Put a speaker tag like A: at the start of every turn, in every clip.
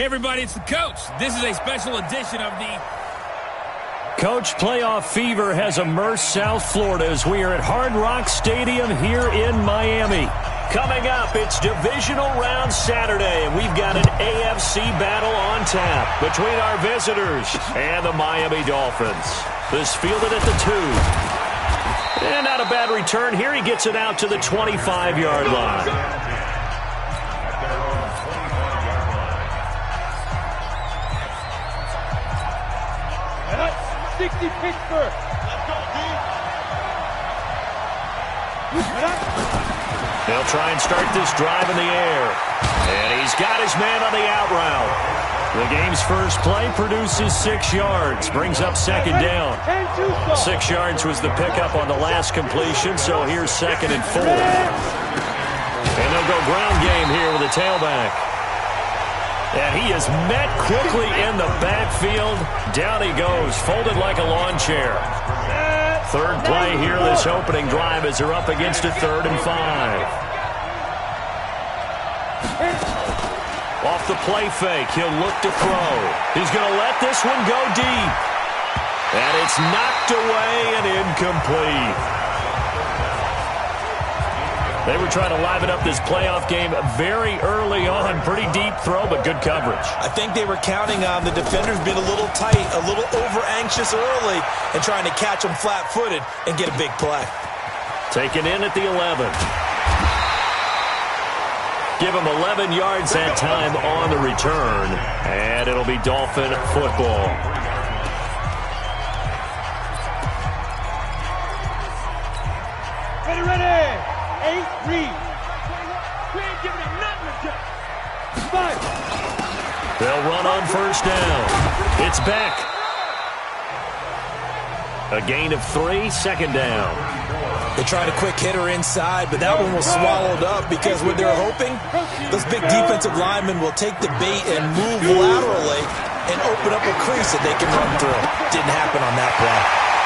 A: Hey, everybody, it's the coach. This is a special edition of the...
B: Coach, playoff fever has immersed South Florida as we are at Hard Rock Stadium here in Miami. Coming up, it's divisional round Saturday, and we've got an AFC battle on tap between our visitors and the Miami Dolphins. This fielded at the 2. And not a bad return here. He gets it out to the 25-yard line.
C: 60 Pittsburgh.
B: They'll try and start this drive in the air. And he's got his man on the out route. The game's first play produces 6 yards. Brings up second down. 6 yards was the pickup on the last completion, so here's 2nd and 4. And they'll go ground game here with a tailback. And he is met quickly in the backfield. Down he goes, folded like a lawn chair. Third play here this opening drive as they're up against a 3rd and 5. Off the play fake, he'll look to throw. He's going to let this one go deep. And it's knocked away and incomplete. They were trying to liven up this playoff game very early on. Pretty deep throw, but good coverage.
D: I think they were counting on the defenders being a little tight, a little over-anxious early, and trying to catch them flat-footed and get a big play.
B: Taken in at the 11. Give him 11 yards that time on the return, and it'll be Dolphin football.
C: Ready. 8, read. We ain't giving him nothing to 5.
B: They'll run on first down. It's back. A gain of 3, 2nd down.
D: They tried a quick hitter inside, but that one was swallowed up because what they're hoping, those big defensive linemen will take the bait and move laterally and open up a crease that they can run through. Didn't happen on that play.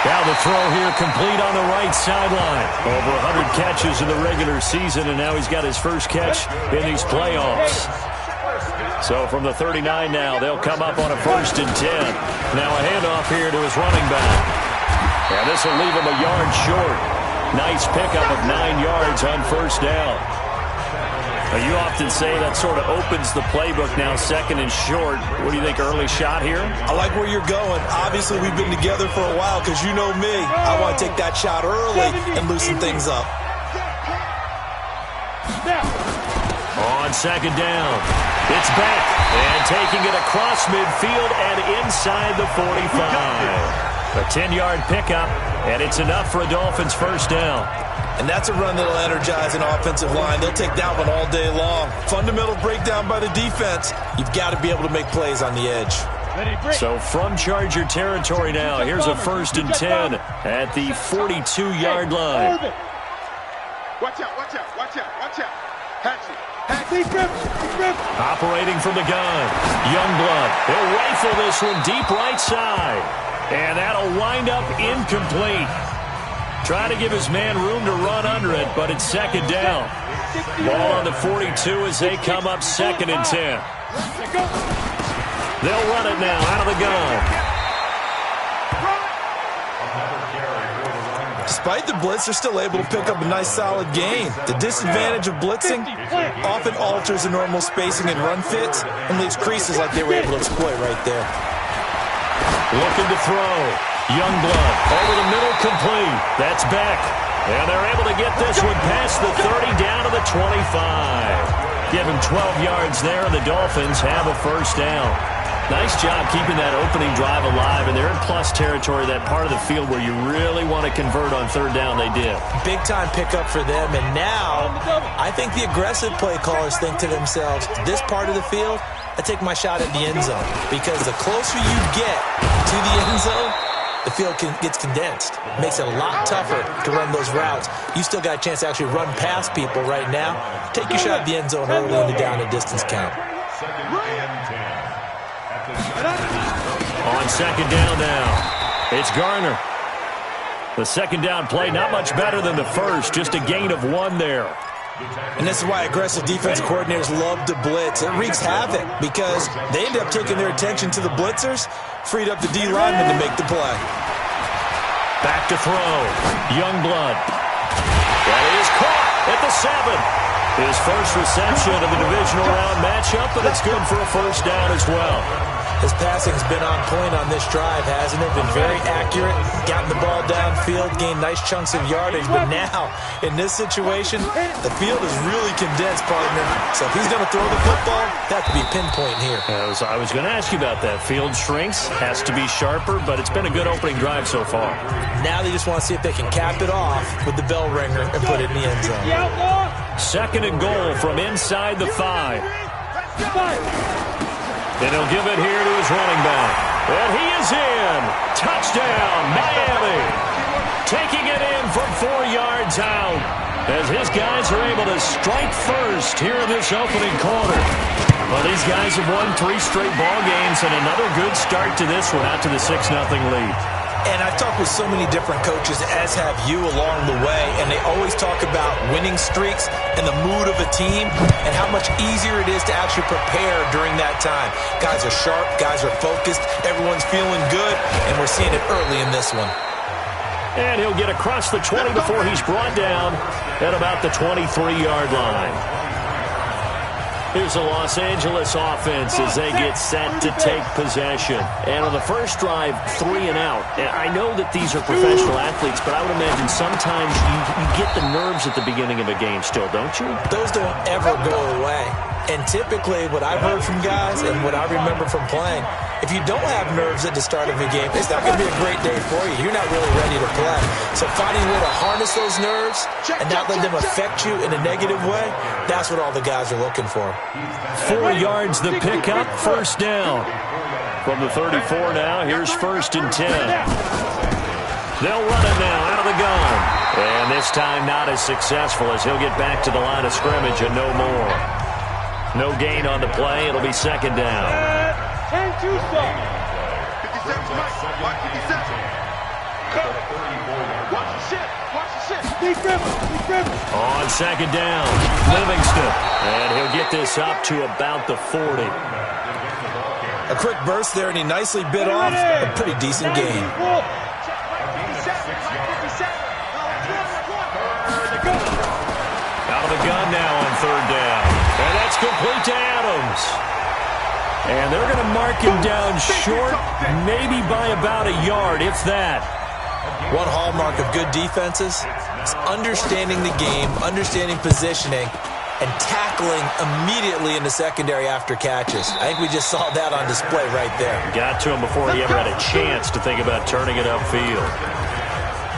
B: Now the throw here complete on the right sideline. Over 100 catches in the regular season, and now he's got his first catch in these playoffs. So from the 39 now, they'll come up on a 1st and 10. Now a handoff here to his running back. And this will leave him a yard short. Nice pickup of 9 yards on first down. Now, you often say that sort of opens the playbook now, 2nd and short. What do you think, early shot here?
D: I like where you're going. Obviously, we've been together for a while because you know me. I want to take that shot early and loosen things up.
B: On 2nd down, it's back. And taking it across midfield and inside the 45. A 10-yard pickup, and it's enough for a Dolphins first down.
D: And that's a run that'll energize an offensive line. They'll take that one all day long. Fundamental breakdown by the defense. You've got to be able to make plays on the edge.
B: So from Charger territory now, here's a 1st and 10 at the 42-yard line.
C: Watch out, watch out, watch out, watch out. Hatch it.
B: Operating from the gun, Youngblood. He'll rifle this one deep right side. And that'll wind up incomplete. Trying to give his man room to run under it, but it's 2nd down. Ball on the 42 as they come up 2nd and 10. They'll run it now out of the gun.
D: Despite the blitz, they're still able to pick up a nice solid gain. The disadvantage of blitzing often alters the normal spacing and run fits and leaves creases like they were able to exploit right there.
B: Looking to throw. Youngblood over the middle, complete. That's back. And they're able to get this one past the 30 down to the 25. Give him 12 yards there, and the Dolphins have a first down. Nice job keeping that opening drive alive, and they're in plus territory, that part of the field where you really want to convert on 3rd down. They did. Big-time pickup for them, and now I think the aggressive play callers think to themselves, this part of the field, I take my shot at the end zone, because the closer you get to the end zone, the field gets condensed. It makes it a lot tougher to run those routes. You still got a chance to actually run past people right now. Take your shot at the end zone early in the down and distance count. On 2nd down now, it's Garner. The 2nd down play, not much better than the first, just a gain of 1 there.
D: And this is why aggressive defense coordinators love to blitz. It wreaks havoc because they end up taking their attention to the blitzers, freed up the D lineman to make the play.
B: Back to throw. Youngblood. That is caught at the 7. His first reception of the divisional round matchup, but it's good for a first down as well.
D: His passing's been on point on this drive, hasn't it? Been very accurate, gotten the ball downfield, gained nice chunks of yardage. But now, in this situation, the field is really condensed, partner. So if he's going to throw the football, that could be pinpoint here.
B: I was going to ask you about that. Field shrinks, has to be sharper, but it's been a good opening drive so far.
D: Now they just want to see if they can cap it off with the bell ringer and put it in the end zone.
B: Second and goal from inside the 5. And he'll give it here to his running back. And he is in. Touchdown, Miami. Taking it in from 4 yards out as his guys are able to strike first here in this opening quarter. Well, these guys have won 3 straight ball games and another good start to this one out to the 6-0 lead.
D: And I've talked with so many different coaches, as have you along the way, and they always talk about winning streaks and the mood of a team and how much easier it is to actually prepare during that time. Guys are sharp, guys are focused, everyone's feeling good, and we're seeing it early in this one.
B: And he'll get across the 20 before he's brought down at about the 23-yard line. Here's the Los Angeles offense as they get set to take possession. And on the first drive, 3 and out. And I know that these are professional athletes, but I would imagine sometimes you get the nerves at the beginning of a game still, don't you?
D: Those don't ever go away. And typically what I've heard from guys and what I remember from playing, if you don't have nerves at the start of a game, it's not going to be a great day for you. You're not really ready to play. So finding a way to harness those nerves and not let them affect you in a negative way, that's what all the guys are looking for.
B: 4 yards the pickup, first down. From the 34 now, here's 1st and 10. They'll run it now out of the gun. And this time not as successful as he'll get back to the line of scrimmage and no more. No gain on the play. It'll be 2nd down.
C: 57 right. Watch 57. Watch the shit. Watch the shit.
B: On 2nd down, Livingston. And he'll get this up to about the 40.
D: A quick burst there, and he nicely bit off a pretty decent gain.
B: Out of the gun now on 3rd down. And that's complete to Adams. And they're going to mark him down short, maybe by about a yard, if that.
D: One hallmark of good defenses is understanding the game, understanding positioning, and tackling immediately in the secondary after catches. I think we just saw that on display right there.
B: Got to him before he ever had a chance to think about turning it upfield.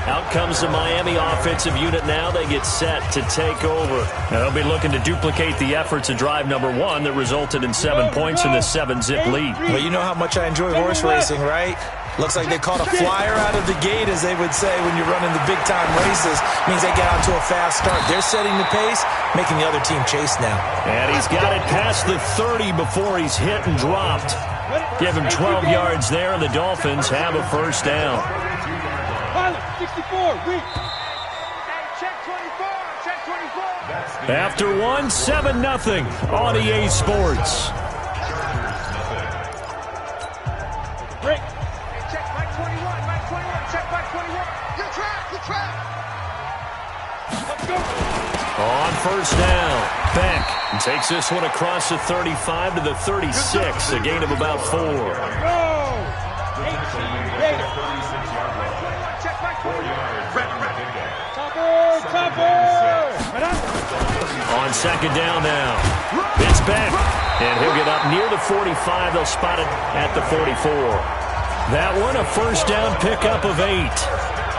B: Out comes the Miami offensive unit now. They get set to take over. Now they'll be looking to duplicate the efforts of drive number 1 that resulted in 7 points in the 7-zip lead.
D: Well, you know how much I enjoy horse racing, right? Looks like they caught a flyer out of the gate, as they would say when you're running the big-time races. Means they get out to a fast start. They're setting the pace, making the other team chase now.
B: And he's got it past the 30 before he's hit and dropped. Give him 12 yards there, and the Dolphins have a first down.
C: 64, weak.
B: After 1, 7-0 on EA Sports.
C: Break. Check Mike 21, Mike 21, check Mike 21. Good trap. Let's go.
B: On first down, Beck takes this one across the 35 to the 36, a gain of about 4.
C: Go. 18, later. Check Mike 21.
B: On 2nd down now, it's Beck, and he'll get up near the 45. They'll spot it at the 44. That one, a first down pickup of 8.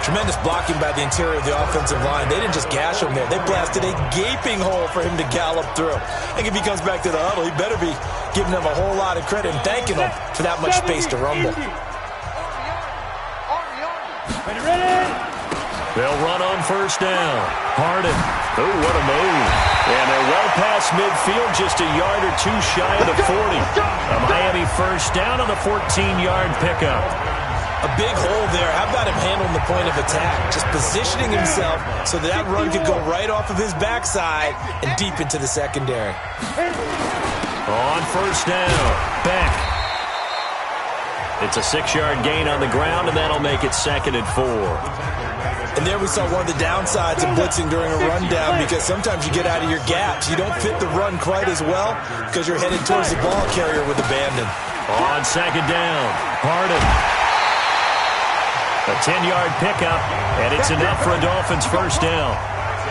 D: Tremendous blocking by the interior of the offensive line. They didn't just gash him there. They blasted a gaping hole for him to gallop through. I think if he comes back to the huddle, he better be giving them a whole lot of credit and thanking them for that much space to rumble.
B: They'll run on first down. Harden. Oh, what a move. And they're well past midfield, just a yard or 2 shy of the 40. A Miami first down on the 14-yard pickup.
D: A big hole there. How about him handling the point of attack? Just positioning himself so that run could go right off of his backside and deep into the secondary.
B: On first down, Beck. It's a 6-yard gain on the ground, and that'll make it 2nd and 4.
D: And there we saw one of the downsides of blitzing during a rundown, because sometimes you get out of your gaps. You don't fit the run quite as well because you're headed towards the ball carrier with abandon.
B: On 2nd down, Harden. A 10-yard pickup, and it's enough for a Dolphins first down.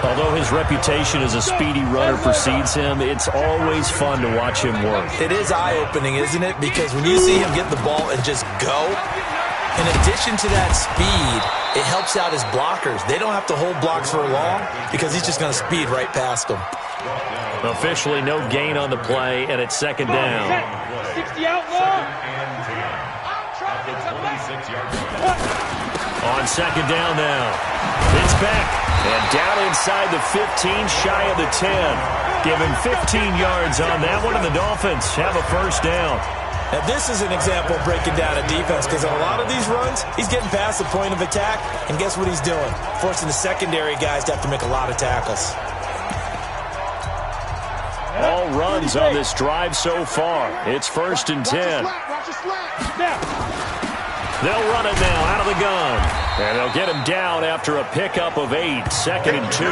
B: Although his reputation as a speedy runner precedes him, it's always fun to watch him work.
D: It is eye-opening, isn't it? Because when you see him get the ball and just go, in addition to that speed, it helps out his blockers. They don't have to hold blocks for long because he's just going to speed right past them.
B: Officially no gain on the play, and it's 2nd down.
C: 60 outlaw.
B: On 2nd down now, it's Beck. And down inside the 15, shy of the 10. Give him 15 yards on that one, and the Dolphins have a first down.
D: Now, this is an example of breaking down a defense, because on a lot of these runs, he's getting past the point of attack, and guess what he's doing? Forcing the secondary guys to have to make a lot of tackles.
B: All runs on this drive so far. It's 1st and 10. They'll run it now out of the gun. And they'll get him down after a pickup of 8, 2nd and 2.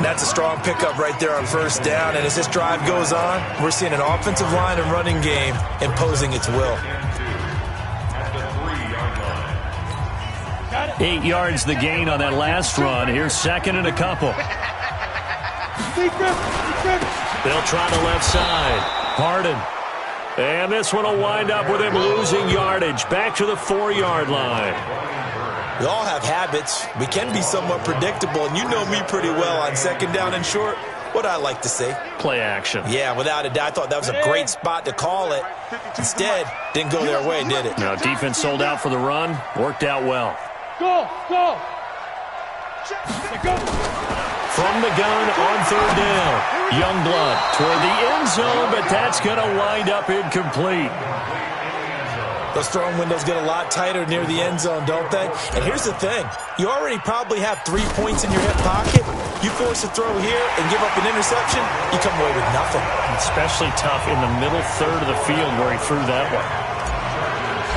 D: That's a strong pickup right there on first down. And as this drive goes on, we're seeing an offensive line and running game imposing its will.
B: 8 yards the gain on that last run. Here's 2nd and a couple. They'll try the left side. Harden. And this one will wind up with him losing yardage. Back to the 4-yard line.
D: We all have habits. We can be somewhat predictable, and you know me pretty well on 2nd down and short. What I like to say?
B: Play action.
D: Yeah, without a doubt. I thought that was a great spot to call it. Instead, didn't go their way, did it?
B: Now, defense sold out for the run. Worked out well.
C: Go!
B: From the gun on 3rd down. Youngblood toward the end zone, but that's going to wind up incomplete.
D: Those throwing windows get a lot tighter near the end zone, don't they? And here's the thing. You already probably have 3 points in your hip pocket. You force a throw here and give up an interception, you come away with nothing.
B: Especially tough in the middle third of the field where he threw that one.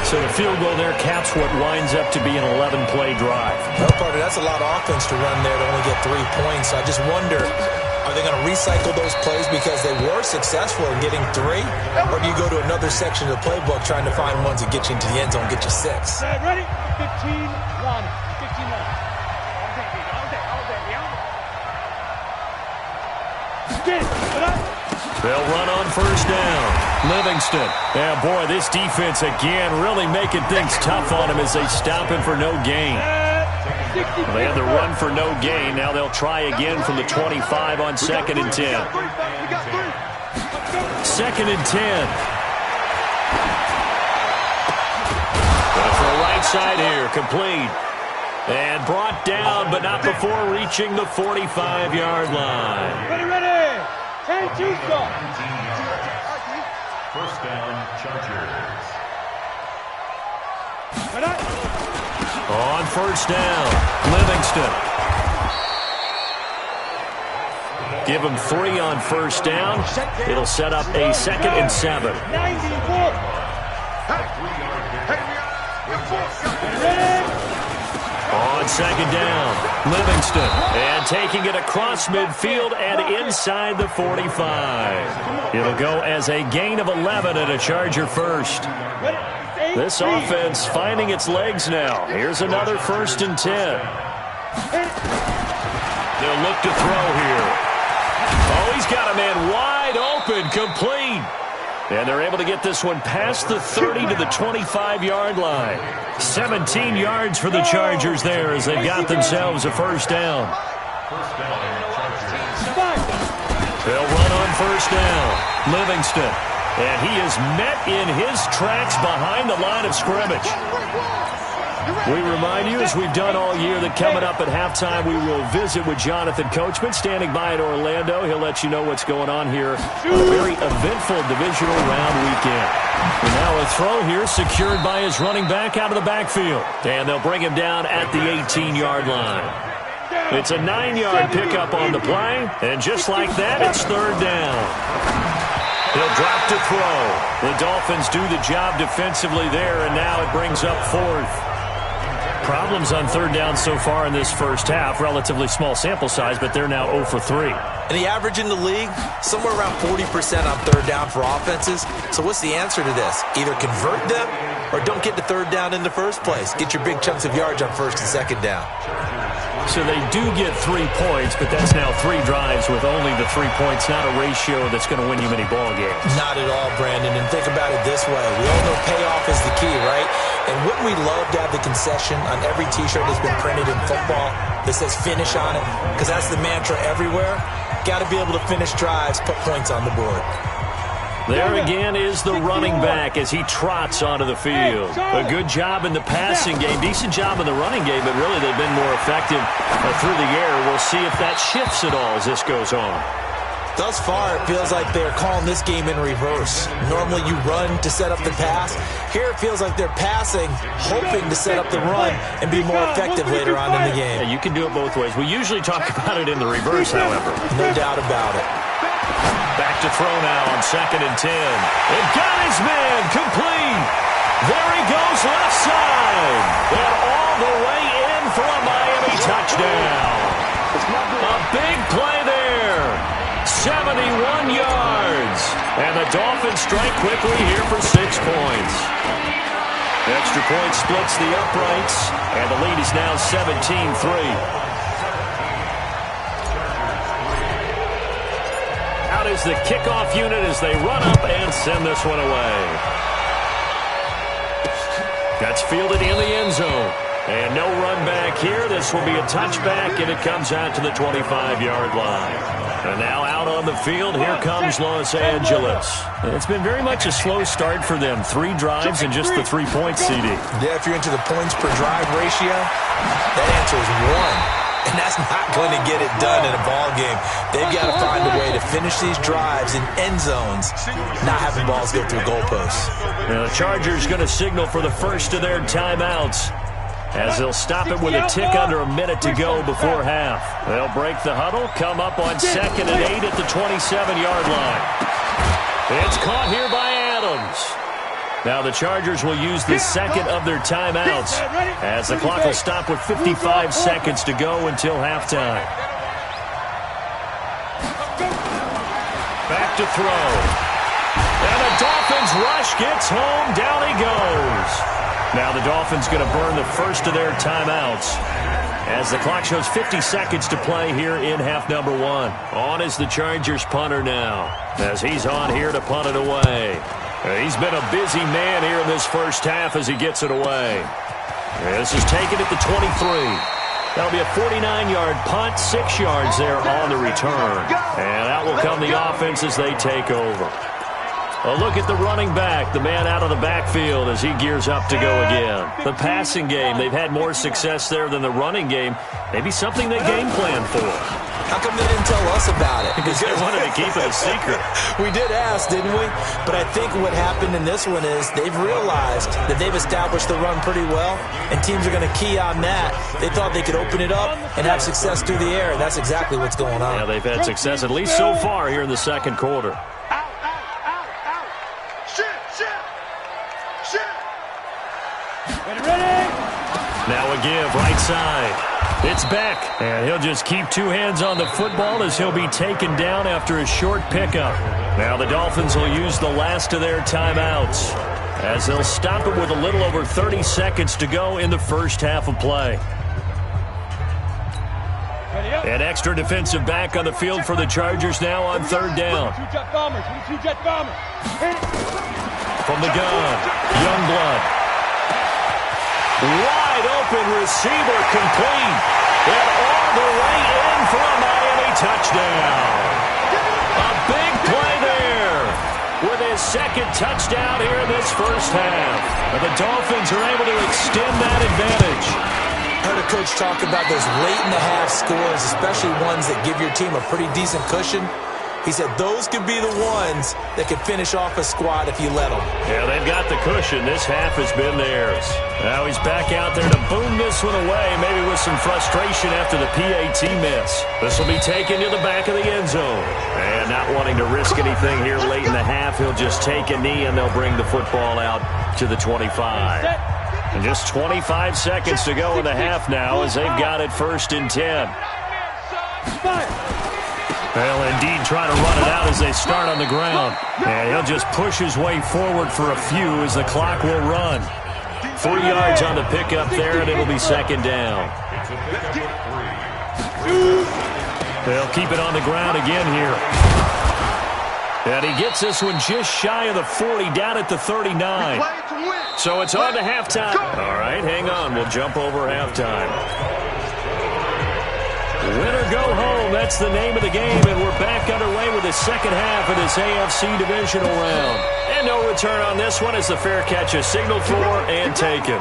B: So the field goal there caps what winds up to be an 11-play drive.
D: No, partner, that's a lot of offense to run there to only get 3 points. So I just wonder, are they going to recycle those plays because they were successful in getting 3? Or do you go to another section of the playbook trying to find ones that get you into the end zone, get you 6?
C: Ready? 15, run. 15 run.
B: They'll run on first down. Livingston. Yeah, boy, this defense again really making things tough on him as they stop him for no gain. They had the run for no gain. Now they'll try again from the 25 on 2nd and 10. 2nd and 10. Going for a right side here. Complete. And brought down, but not before reaching the 45-yard line.
C: Ready. 10-2 stop.
E: First down, Chargers.
B: On first down, Livingston. Give him 3 on first down. It'll set up a 2nd and 7.
C: 94.
B: On 2nd down, Livingston. And taking it across midfield and inside the 45. It'll go as a gain of 11 and a Charger first. This offense finding its legs now. Here's another 1st and 10. They'll look to throw here. Oh, he's got a man wide open, complete. And they're able to get this one past the 30 to the 25-yard line. 17 yards for the Chargers there as they've got themselves a first down. They'll run on first down. Livingston. And he is met in his tracks behind the line of scrimmage. We remind you, as we've done all year, that coming up at halftime, we will visit with Jonathan Coachman, standing by in Orlando. He'll let you know what's going on here on a very eventful divisional round weekend. And now a throw here secured by his running back out of the backfield. And they'll bring him down at the 18-yard line. It's a 9-yard pickup on the play, and just like that, it's third down. He'll drop to throw. The Dolphins do the job defensively there, and now it brings up fourth. Problems on third down so far in this first half. Relatively small sample size, but they're now 0 for 3.
D: And the average in the league, somewhere around 40% on third down for offenses. So what's the answer to this? Either convert them or don't get to third down in the first place. Get your big chunks of yards on first and second down.
B: So they do get 3 points, but that's now 3 drives with only the 3 points, not a ratio that's going to win you many ball games.
D: Not at all, Brandon. And think about it this way. We all know payoff is the key, right? And wouldn't we love to have the concession on every T-shirt that's been printed in football that says finish on it? Because that's the mantra everywhere. Got to be able to finish drives, put points on the board.
B: There again is the running back as he trots onto the field. A good job in the passing game, decent job in the running game, but really they've been more effective through the air. We'll see if that shifts at all as this goes on.
D: Thus far, it feels like they're calling this game in reverse. Normally you run to set up the pass. Here it feels like they're passing, hoping to set up the run and be more effective later on in the game.
B: Yeah, you can do it both ways. We usually talk about it in the reverse, however.
D: No doubt about it.
B: Back to throw now on 2nd and 10. And got his man complete. There he goes left side. And all the way in for a Miami touchdown. A big play there. 71 yards. And the Dolphins strike quickly here for 6 points. Extra point splits the uprights. And the lead is now 17-3. Out is the kickoff unit as they run up and send this one away. That's fielded in the end zone. And no run back here. This will be a touchback, and it comes out to the 25-yard line. And now out on the field, here comes Los Angeles. It's been very much a slow start for them. 3 drives and just the 3 points, CD.
D: Yeah, if you're into the points per drive ratio, that answer is 1. And that's not going to get it done in a ball game. They've got to find a way to finish these drives in end zones, not having balls go through goalposts.
B: Now the Chargers going to signal for the first of their timeouts as they'll stop it with a tick under a minute to go before half. They'll break the huddle, come up on 2nd and 8 at the 27-yard line. It's caught here by Adams. Now the Chargers will use the second of their timeouts as the clock will stop with 55 seconds to go until halftime. Back to throw. And the Dolphins rush gets home. Down he goes. Now the Dolphins going to burn the first of their timeouts as the clock shows 50 seconds to play here in half number 1. On is the Chargers punter now as he's on here to punt it away. He's been a busy man here in this first half as he gets it away. This is taken at the 23. That'll be a 49-yard punt, 6 yards there on the return. And out will come the offense as they take over. A look at the running back, the man out of the backfield as he gears up to go again. The passing game, they've had more success there than the running game. Maybe something they game plan for.
D: How come they didn't tell us about it?
B: Because they wanted to keep it a secret.
D: We did ask, didn't we? But I think what happened in this one is they've realized that they've established the run pretty well, and teams are going to key on that. They thought they could open it up and have success through the air, and that's exactly what's going on.
B: Yeah, they've had success, at least so far, here in the second quarter. Now a give, right side. It's Beck, and he'll just keep 2 hands on the football as he'll be taken down after a short pickup. Now the Dolphins will use the last of their timeouts as they'll stop it with a little over 30 seconds to go in the first half of play. An extra defensive back on the field for the Chargers now on third down. From the gun, Youngblood. Wide open receiver complete. And all the way in for a Miami touchdown. A big play there with his second touchdown here in this first half. And the Dolphins are able to extend that advantage.
D: Coach talk about those late-in-the-half scores, especially ones that give your team a pretty decent cushion. He said those could be the ones that could finish off a squad if you let them.
B: Yeah, they've got the cushion. This half has been theirs. Now he's back out there to boom this one away, maybe with some frustration after the PAT miss. This will be taken to the back of the end zone. And not wanting to risk anything here late in the half, he'll just take a knee, and they'll bring the football out to the 25. And just 25 seconds to go in the half now as they've got it 1st and 10. They'll indeed try to run it out as they start on the ground. And he'll just push his way forward for a few as the clock will run. 3 yards on the pickup there, and it'll be 2nd down. They'll keep it on the ground again here. And he gets this one just shy of the 40, down at the 39. So it's on to halftime. All right, hang on. We'll jump over halftime. Win or go home, that's the name of the game, and we're back underway with the second half of this AFC divisional round. And no return on this one as the fair catch is signaled for and taken.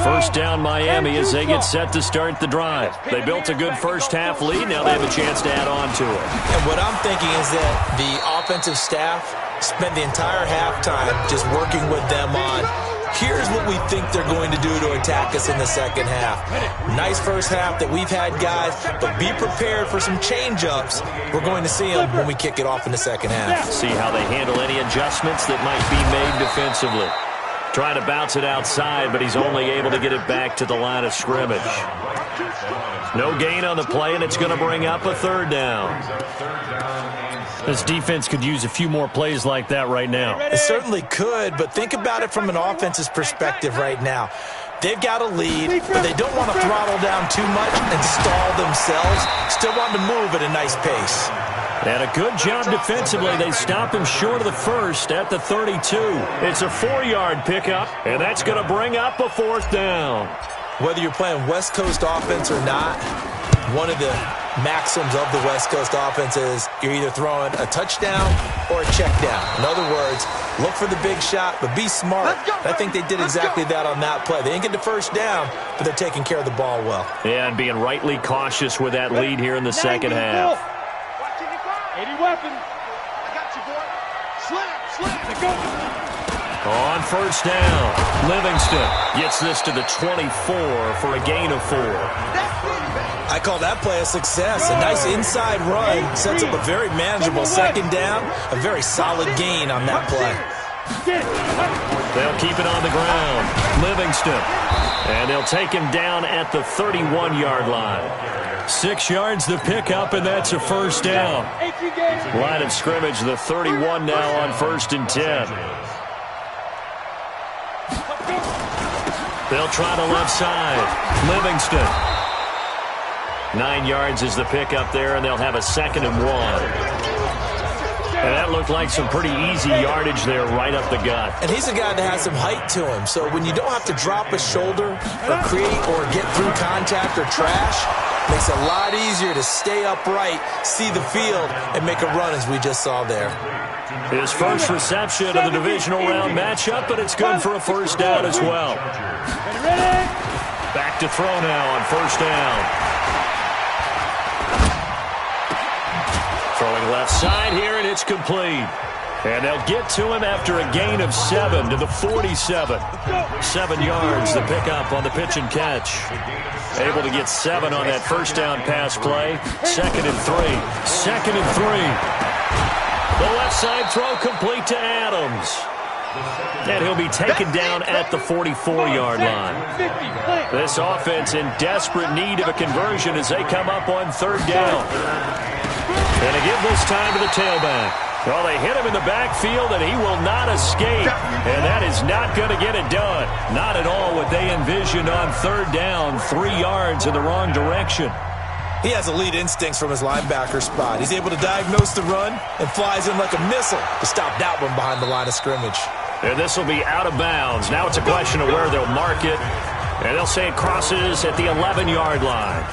B: First down Miami as they get set to start the drive. They built a good first half lead. Now they have a chance to add on to it.
D: And what I'm thinking is that the offensive staff spent the entire halftime just working with them on, here's what we think they're going to do to attack us in the second half. Nice first half that we've had, guys, but be prepared for some change-ups. We're going to see them when we kick it off in the second half.
B: See how they handle any adjustments that might be made defensively. Trying to bounce it outside, but he's only able to get it back to the line of scrimmage. No gain on the play, and it's going to bring up a 3rd down. This defense could use a few more plays like that right now.
D: It certainly could, but think about it from an offense's perspective right now. They've got a lead, but they don't want to throttle down too much and stall themselves. Still want to move at a nice pace.
B: And a good job defensively. They stop him short of the 1st at the 32. It's a 4-yard pickup, and that's going to bring up a 4th down.
D: Whether you're playing West Coast offense or not, one of the maxims of the West Coast offense is you're either throwing a touchdown or a check down. In other words, look for the big shot, but be smart. I think they did exactly that on that play. They didn't get the first down, but they're taking care of the ball well.
B: Yeah, and being rightly cautious with that lead here in the second half.
C: 80 weapon. I got you, boy. Slam. Go.
B: On first down, Livingston gets this to the 24 for a gain of 4.
D: I call that play a success. A nice inside run sets up a very manageable 2nd down. A very solid gain on that play.
B: They'll keep it on the ground. Livingston. And they'll take him down at the 31-yard line. 6 yards the pickup, and that's a 1st down. Line of scrimmage, the 31 now on 1st and 10. They'll try the left side. Livingston. 9 yards is the pickup there, and they'll have a 2nd and 1. And that looked like some pretty easy yardage there right up the gut.
D: And he's a guy that has some height to him, so when you don't have to drop a shoulder or create or get through contact or trash, makes it a lot easier to stay upright, see the field, and make a run as we just saw there.
B: His first reception of the divisional round matchup, but it's good for a 1st down as well. Back to throw now on 1st down. Throwing left side here, and it's complete. And they'll get to him after a gain of 7 to the 47. 7 yards, the pickup on the pitch and catch. Able to get 7 on that 1st down pass play. 2nd and 3. 2nd and 3. The left side throw complete to Adams. And he'll be taken down at the 44-yard line. This offense in desperate need of a conversion as they come up on 3rd down. And to give this time to the tailback. Well, they hit him in the backfield, and he will not escape. And that is not going to get it done. Not at all what they envisioned on 3rd down. 3 yards in the wrong direction.
D: He has elite instincts from his linebacker spot. He's able to diagnose the run and flies in like a missile to stop that one behind the line of scrimmage.
B: And this will be out of bounds. Now it's a question of where they'll mark it. And they'll say it crosses at the 11-yard line.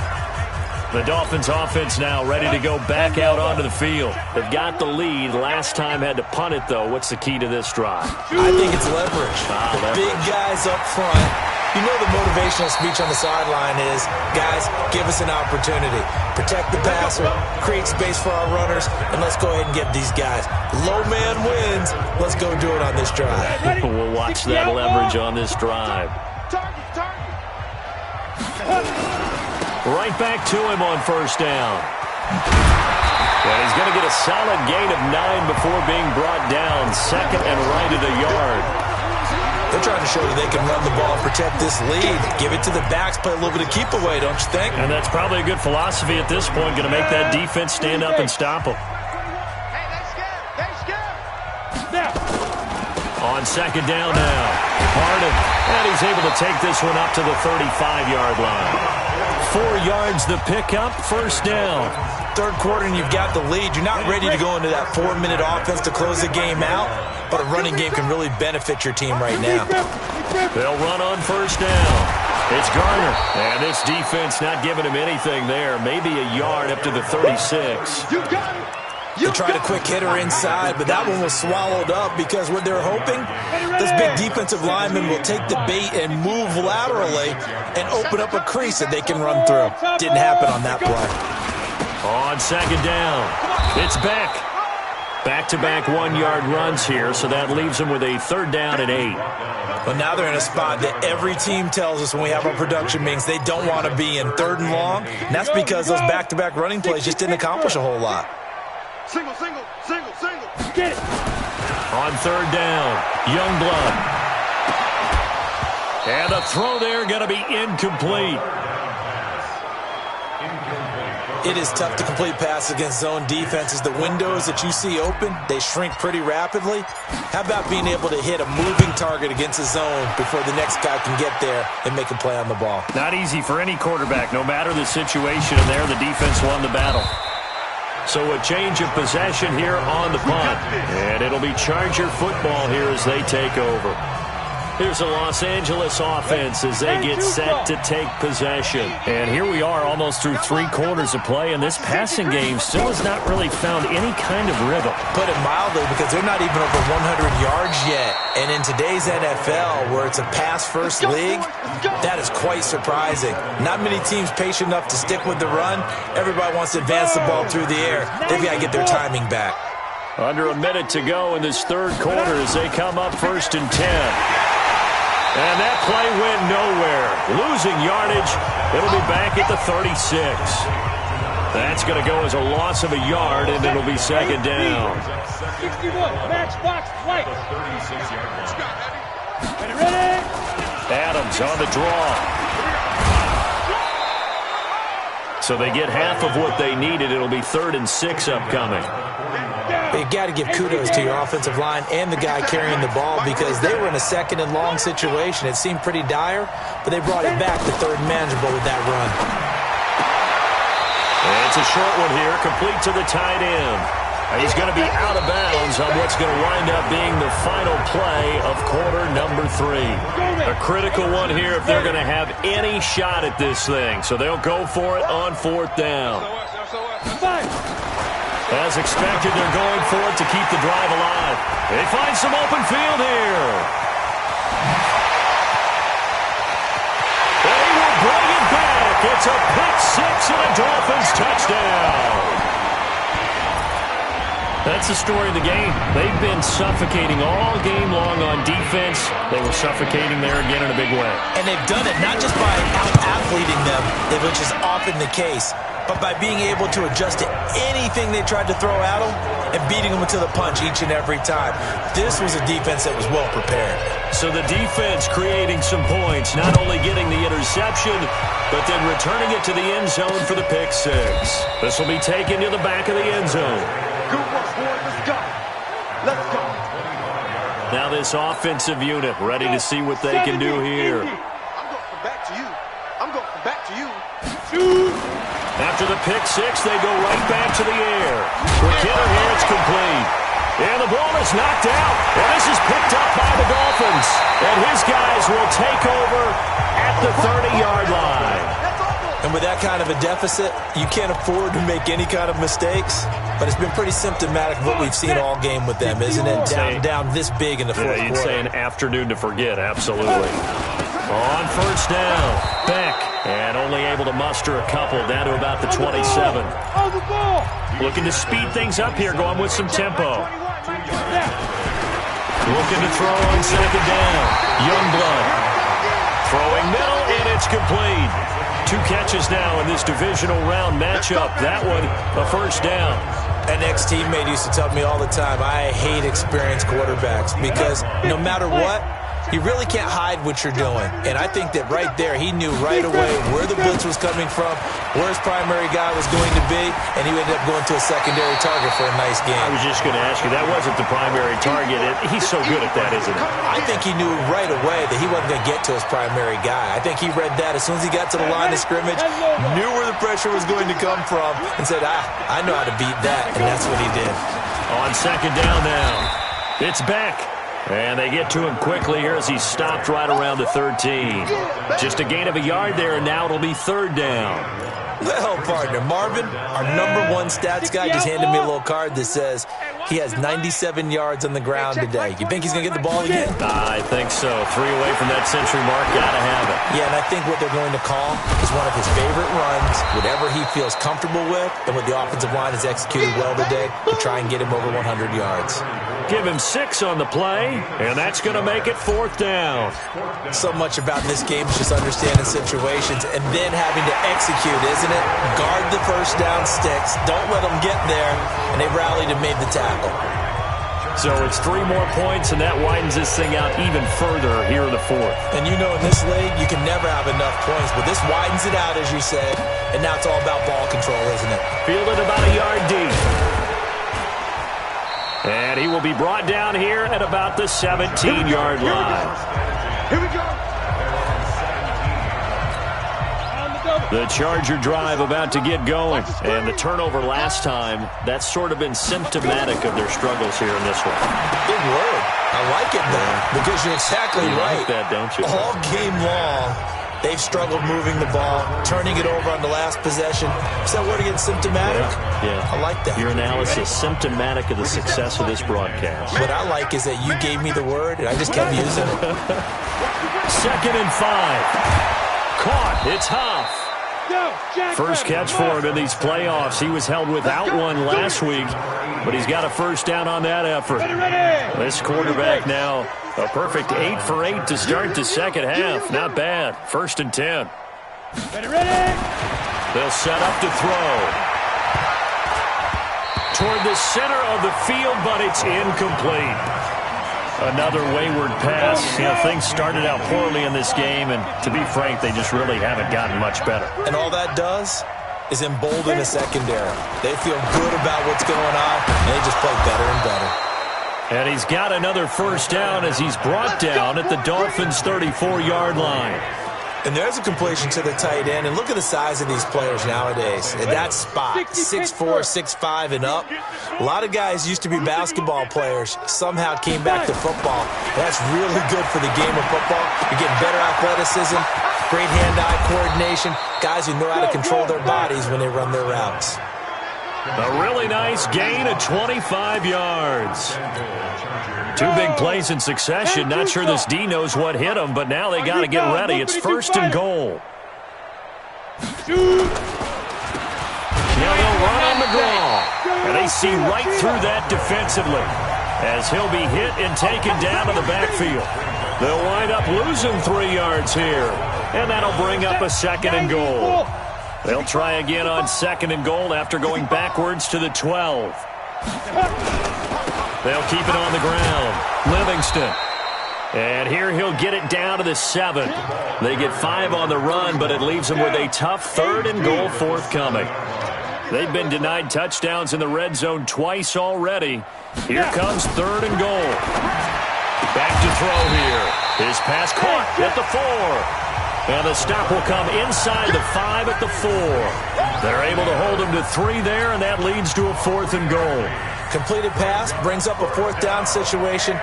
B: The Dolphins offense now ready to go back out onto the field. They've got the lead. Last time had to punt it, though. What's the key to this drive?
D: I think it's leverage.
B: Leverage.
D: Big guys up front. You know the motivational speech on the sideline is, guys, give us an opportunity. Protect the passer, create space for our runners, and let's go ahead and get these guys. Low man wins. Let's go do it on this drive.
B: We'll watch that leverage on this drive. Right back to him on first down. And he's going to get a solid gain of 9 before being brought down. Second and right at a yard.
D: They're trying to show you they can run the ball and protect this lead. Give it to the backs, play a little bit of keep away, don't you think?
B: And that's probably a good philosophy at this point. Going to make that defense stand up and stop them.
C: Hey, they scared.
B: On second down now. Harden. And he's able to take this one up to the 35-yard line. 4 yards the pickup, first down.
D: Third quarter and you've got the lead. You're not ready to go into that 4-minute offense to close the game out, but a running game can really benefit your team right now.
B: They'll run on first down. It's Garner, and this defense not giving him anything there. Maybe a yard up to the 36.
C: You got it.
D: They tried a quick hitter inside, but that one was swallowed up because what they're hoping, this big defensive lineman will take the bait and move laterally and open up a crease that they can run through. Didn't happen on that play.
B: On second down, it's Beck. Back-to-back 1-yard runs here, so that leaves them with a third down and 8.
D: But now they're in a spot that every team tells us when we have our production meetings they don't want to be in, third and long. And that's because those back-to-back running plays just didn't accomplish a whole lot.
C: Single. Get it.
B: On third down, Youngblood. And the throw there going to be incomplete.
D: It is tough to complete passes against zone defenses. The windows that you see open, they shrink pretty rapidly. How about being able to hit a moving target against a zone before the next guy can get there and make a play on the ball?
B: Not easy for any quarterback, no matter the situation. And there, the defense won the battle. So a change of possession here on the punt. And it'll be Charger football here as they take over. Here's the Los Angeles offense as they get set to take possession. And here we are almost through 3 quarters of play, and this passing game still has not really found any kind of rhythm.
D: Put it mildly, because they're not even over 100 yards yet. And in today's NFL, where it's a pass-first league, that is quite surprising. Not many teams patient enough to stick with the run. Everybody wants to advance the ball through the air. They've got to get their timing back.
B: Under a minute to go in this third quarter as they come up first and 10. And that play went nowhere. Losing yardage. It'll be back at the 36. That's going to go as a loss of a yard, and it'll be second down.
C: 61, match box, white. Ready?
B: Adams on the draw. So they get half of what they needed. It'll be 3rd and 6 upcoming.
D: You got to give kudos to your offensive line and the guy carrying the ball because they were in a second and long situation. It seemed pretty dire, but they brought it back to third and manageable with that run.
B: And it's a short one here, complete to the tight end. And he's going to be out of bounds on what's going to wind up being the final play of quarter number 3. A critical one here if they're going to have any shot at this thing. So they'll go for it on 4th down. As expected, they're going for it to keep the drive alive. They find some open field here. They will bring it back. It's a pick-6 and a Dolphins touchdown. That's the story of the game. They've been suffocating all game long on defense. They were suffocating there again in a big way.
D: And they've done it not just by out-athleting them, which is often the case, but by being able to adjust to anything they tried to throw at them and beating them to the punch each and every time. This was a defense that was well prepared.
B: So the defense creating some points, not only getting the interception, but then returning it to the end zone for the pick-6. This will be taken to the back of the end zone.
C: Good work, boys. Let's go. Let's go.
B: Now this offensive unit ready to see what they can do here.
C: I'm going from back to you. I'm going from back to you.
B: After the pick-6, they go right back to the air. For Kidder here, it's complete. And the ball is knocked out. And this is picked up by the Dolphins. And his guys will take over at the 30-yard line.
C: That's all.
D: And with that kind of a deficit, you can't afford to make any kind of mistakes. But it's been pretty symptomatic of what we've seen all game with them, isn't it? Down this big in the fourth
B: you'd
D: quarter.
B: say an afternoon to forget, absolutely. On first down, Beck, and only able to muster a couple down to about the 27. Looking to speed things up here, going with some tempo. Looking to throw on second down. Youngblood throwing middle, and it's complete. 2 catches now in this divisional round matchup. That one, a first down.
D: An ex-teammate used to tell me all the time, I hate experienced quarterbacks because no matter what, you really can't hide what you're doing. And I think that right there, he knew right away where the blitz was coming from, where his primary guy was going to be, and he ended up going to a secondary target for a nice game.
B: I was just going to ask you, that wasn't the primary target. He's so good at that, isn't he?
D: I think he knew right away that he wasn't going to get to his primary guy. I think he read that as soon as he got to the line of scrimmage, knew where the pressure was going to come from, and said, I know how to beat that, and that's what he did.
B: On second down now, it's Beck. And they get to him quickly here as he's stopped right around the 13. Just a gain of a yard there, and now it'll be third down.
D: Well, partner, Marvin, our #1 stats guy, just handed me a little card that says he has 97 yards on the ground today. You think he's going to get the ball again?
B: I think so. 3 away from that century mark. Got to have it.
D: Yeah, and I think what they're going to call is one of his favorite runs, whatever he feels comfortable with, and what the offensive line has executed well today to try and get him over 100 yards.
B: Give him 6 on the play, and that's going to make it fourth down.
D: So much about this game is just understanding situations and then having to execute, isn't it? Guard the first down sticks. Don't let them get there. And they rallied and made the tackle.
B: So it's 3 more points, and that widens this thing out even further here in the fourth.
D: And you know in this league, you can never have enough points, but this widens it out, as you said. And now it's all about ball control, isn't it?
B: Fielded about a yard deep. And he will be brought down here at about the 17-yard line.
C: Here we go.
B: The Charger drive about to get going. And the turnover last time, that's sort of been symptomatic of their struggles here in this one.
D: Big word. I like it, though, because you're exactly right.
B: Like that, don't you?
D: All game long, they've struggled moving the ball, turning it over on the last possession. Is that word again, symptomatic?
B: Yeah.
D: I like that.
B: Your analysis, symptomatic of the success of this broadcast.
D: What I like is that you gave me the word, and I just kept using it.
B: 2nd and 5. Caught. It's Huff. First catch for him in these playoffs. He was held without one last week, but he's got a first down on that effort. This quarterback now, a perfect 8 for 8 to start the second half. Not bad. 1st and 10. They'll set up to throw. Toward the center of the field, but it's incomplete. Another wayward pass. You know, things started out poorly in this game, and to be frank, they just really haven't gotten much better.
D: And all that does is embolden the secondary. They feel good about what's going on, and they just play better and better.
B: And he's got another first down as he's brought down at the Dolphins' 34-yard line.
D: And there's a completion to the tight end. And look at the size of these players nowadays. At that spot, 6'4", 6'5", and up. A lot of guys used to be basketball players, somehow came back to football. And that's really good for the game of football. You're getting better athleticism, great hand-eye coordination, guys who know how to control their bodies when they run their routes.
B: A really nice gain of 25 yards. 2 big plays in succession. Not sure this D knows what hit him, but now they got to get ready. It's 1st and goal. Now they'll run on the draw. And they see right through that defensively as he'll be hit and taken down to the backfield. They'll wind up losing 3 yards here, and that'll bring up a 2nd and goal. They'll try again on 2nd and goal after going backwards to the 12. They'll keep it on the ground. Livingston. And here he'll get it down to the 7. They get 5 on the run, but it leaves them with a tough 3rd and goal forthcoming. They've been denied touchdowns in the red zone twice already. Here comes 3rd and goal. Back to throw here. His pass caught at the 4. And the stop will come inside the 5 at the 4. They're able to hold him to 3 there, and that leads to a 4th and goal.
D: Completed pass brings up a 4th down situation.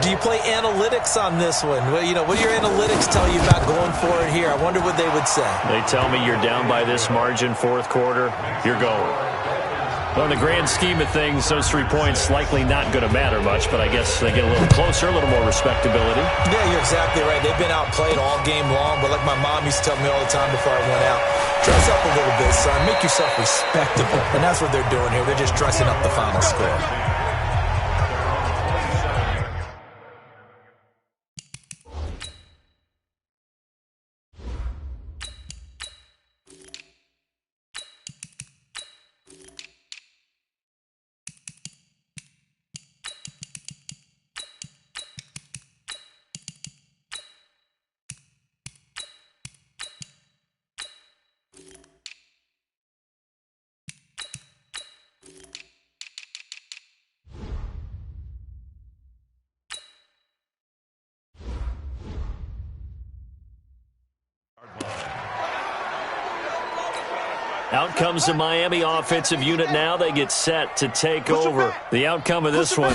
D: do you play analytics on this one? Well, what do your analytics tell you about going for it here? I wonder what they would say.
B: They tell me you're down by this margin, fourth quarter, you're going. Well, in the grand scheme of things, those 3 points likely not going to matter much, but I guess they get a little closer, a little more respectability.
D: Yeah, you're exactly right. They've been outplayed all game long, but like my mom used to tell me all the time before I went out, dress up a little bit, son. Make yourself respectable. And that's what they're doing here. They're just dressing up the final score.
B: Out comes the Miami offensive unit now. They get set to take over. The outcome of this one,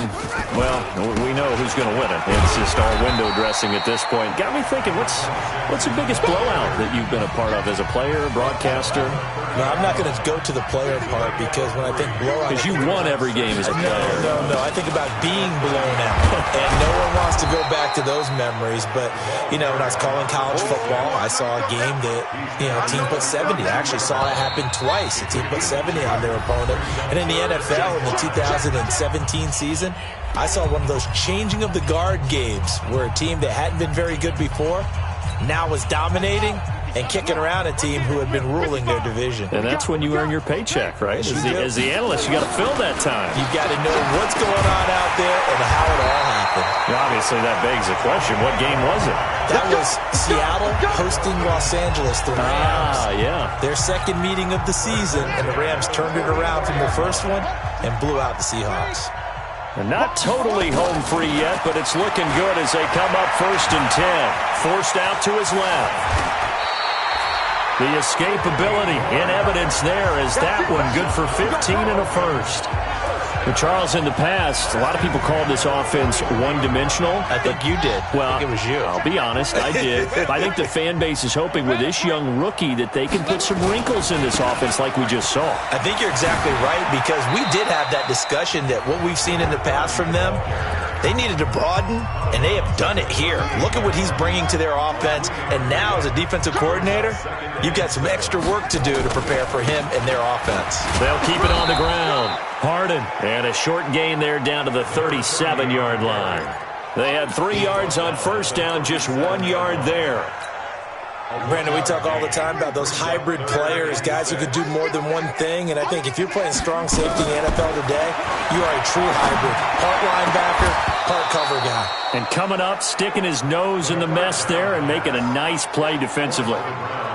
B: well, we know who's going to win it. It's just all window dressing at this point. Got me thinking, what's the biggest blowout that you've been a part of as a player, broadcaster?
D: No, I'm not going to go to the player part because when I think blowout...
B: Because you won every game as a player.
D: No. I think about being blown out. And no one wants to go back to those memories. But, when I was calling college football, I saw a game that, a team put 70. I actually saw it happen twice. A team put 70 on their opponent. And in the NFL, in the 2017 season, I saw one of those changing of the guard games where a team that hadn't been very good before now was dominating and kicking around a team who had been ruling their division.
B: And that's when you earn your paycheck, right? As the analyst, you got to fill that time.
D: You've got to know what's going on out there and how it all happened.
B: Well, obviously, that begs the question, what game was it?
D: That was Seattle hosting Los Angeles, the Rams.
B: Yeah.
D: Their second meeting of the season, and the Rams turned it around from the first one and blew out the Seahawks.
B: And not totally home free yet, but it's looking good as they come up 1st and 10. Forced out to his left. The escapability in evidence there as that one good for 15 and a first. But Charles, in the past, a lot of people called this offense one-dimensional.
D: I think you did.
B: Well,
D: I think it was you.
B: I'll be honest, I did. I think the fan base is hoping with this young rookie that they can put some wrinkles in this offense like we just saw.
D: I think you're exactly right because we did have that discussion that what we've seen in the past from them, they needed to broaden, and they have done it here. Look at what he's bringing to their offense, and now as a defensive coordinator, you've got some extra work to do to prepare for him and their offense.
B: They'll keep it on the ground. Harden, and a short gain there down to the 37-yard line. They had 3 yards on first down, just 1 yard there.
D: Brandon, we talk all the time about those hybrid players, guys who could do more than one thing, and I think if you're playing strong safety in the NFL today, you are a true hybrid. Part linebacker, part cover guy.
B: And coming up, sticking his nose in the mess there and making a nice play defensively.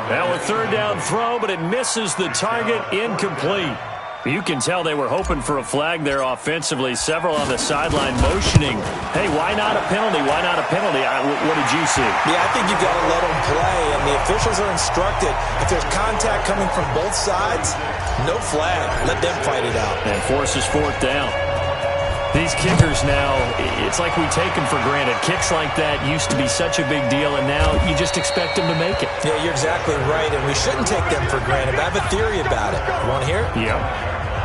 B: Now a 3rd down throw, but it misses the target, incomplete. You can tell they were hoping for a flag there offensively. Several on the sideline motioning. Hey, why not a penalty? Why not a penalty? What did you see?
D: Yeah, I think you've got to let them play, and the officials are instructed. If there's contact coming from both sides, no flag. Let them fight it out.
B: And forces 4th down. These kickers now, it's like we take them for granted. Kicks like that used to be such a big deal, and now you just expect them to make it.
D: Yeah, you're exactly right, and we shouldn't take them for granted. But I have a theory about it. You want to hear it?
B: Yeah.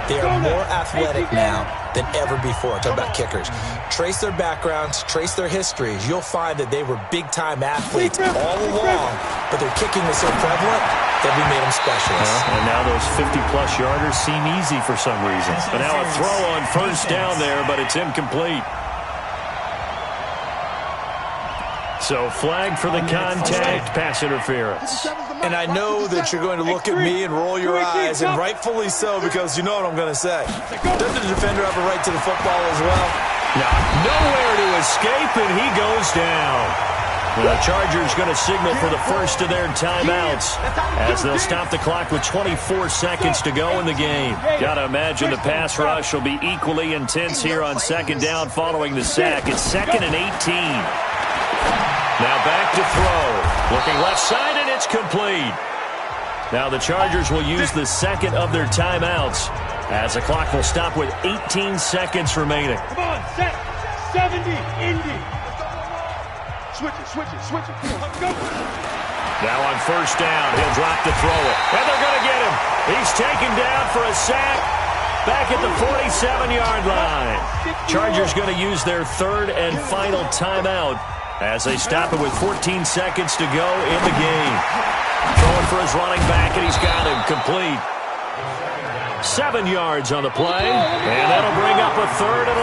D: They are more athletic now than ever before. Talk about kickers. Trace their backgrounds, trace their histories. You'll find that they were big-time athletes all along, but their kicking was so prevalent that we made them specialists.
B: And now those 50-plus yarders seem easy for some reason. But now a throw on first down there, but it's incomplete. So flag for the contact, pass interference.
D: And I know that you're going to look at me and roll your eyes, and rightfully so, because you know what I'm going to say. Doesn't the defender have a right to the football as well?
B: Nowhere to escape, and he goes down. The Chargers going to signal for the first of their timeouts as they'll stop the clock with 24 seconds to go in the game. Got to imagine the pass rush will be equally intense here on 2nd down following the sack. It's 2nd and 18. Now back to throw. Looking left side, and it's complete. Now the Chargers will use the second of their timeouts as the clock will stop with 18 seconds remaining.
C: Come on, set. 70, Indy. Switch it. Go.
B: Now on first down, he'll drop to throw it. And they're going to get him. He's taken down for a sack back at the 47-yard line. Chargers going to use their third and final timeout as they stop it with 14 seconds to go in the game. Throwing for his running back, and he's got him complete. 7 yards on the play, and that'll bring up a third and